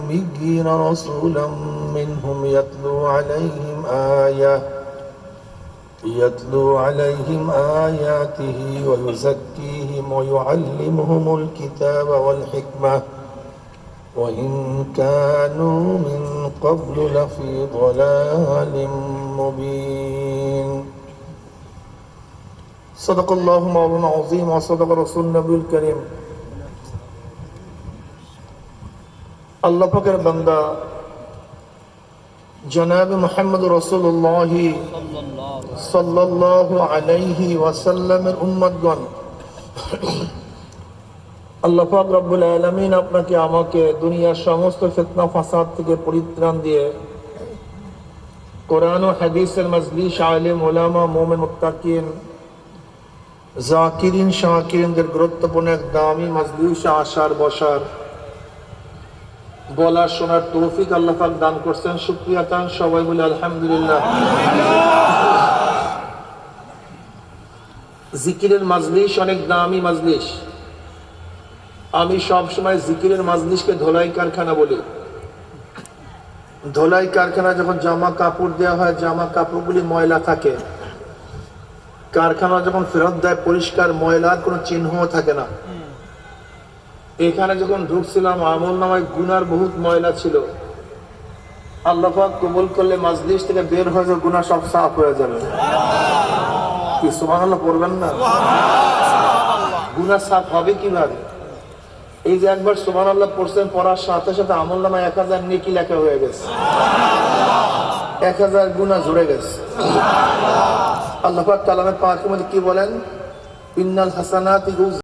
الأميين رسولا منهم يتلو عليهم آياته ويزكيهم ويعلمهم الكتاب والحكمة وإن كانوا من قبل لفي ضلال مبين صدق الله مولانا العظيم وصدق رسول النبي الكريم আল্লাহ পাকের বান্দা জনাব মুহাম্মদ রাসূলুল্লাহ সাল্লাল্লাহু আলাইহি ওয়াসাল্লামের উম্মতগণ, আল্লাহ পাক রব্বুল আলামিন আপনাকে আমাকে দুনিয়ার সমস্ত ফিতনা ফাসাদ থেকে পরিত্রাণ দিয়ে কোরআন ও হাদিসের মজলিস, আলেম ওলামা, মুমিন মুত্তাকিন, জাকিরিন শাকিরিনদের গুরুত্বপূর্ণ এক দামি মজলিসে আসার বসার বলার শোনার তৌফিক আল্লাহ পাক দান করছেন। শুকরিয়া তান সবাই বলে আলহামদুলিল্লাহ। জিকিরের মাজলিস অনেক দামি মাজলিস। আমি সব সময় জিকিরের মাজলিসকে ধোলাই কারখানা বলি। ধোলাই কারখানা যখন জামা কাপড় দেওয়া হয়, জামা কাপড়গুলি ময়লা থাকে, কারখানা যখন ফেরত দেয় পরিষ্কার, ময়লার কোনো চিহ্ন থাকে না। এখানে যখন ঢুকছিলাম আমলনামায় গুনার বহুত ময়লা ছিল। আল্লাহ পাক কবুল করলে মাজলিস থেকে বের হয়ে যাবে, গুনাহ সব সাফ হয়ে যাবে। কি সুবহানাল্লাহ পড়বেন না? গুনাহ সাফ হবে কিভাবে? এই যে একবার সুবহানাল্লাহ পড়ছেন, পড়ার সাথে সাথে আমলনামায় 1000 নেকি লেখা হয়ে গেছে, 1000 গুনাহ ঝরে গেছে। আল্লাহ পাক কালামে পাকের মধ্যে কি বলেন? ইন্নাল হাসানাতি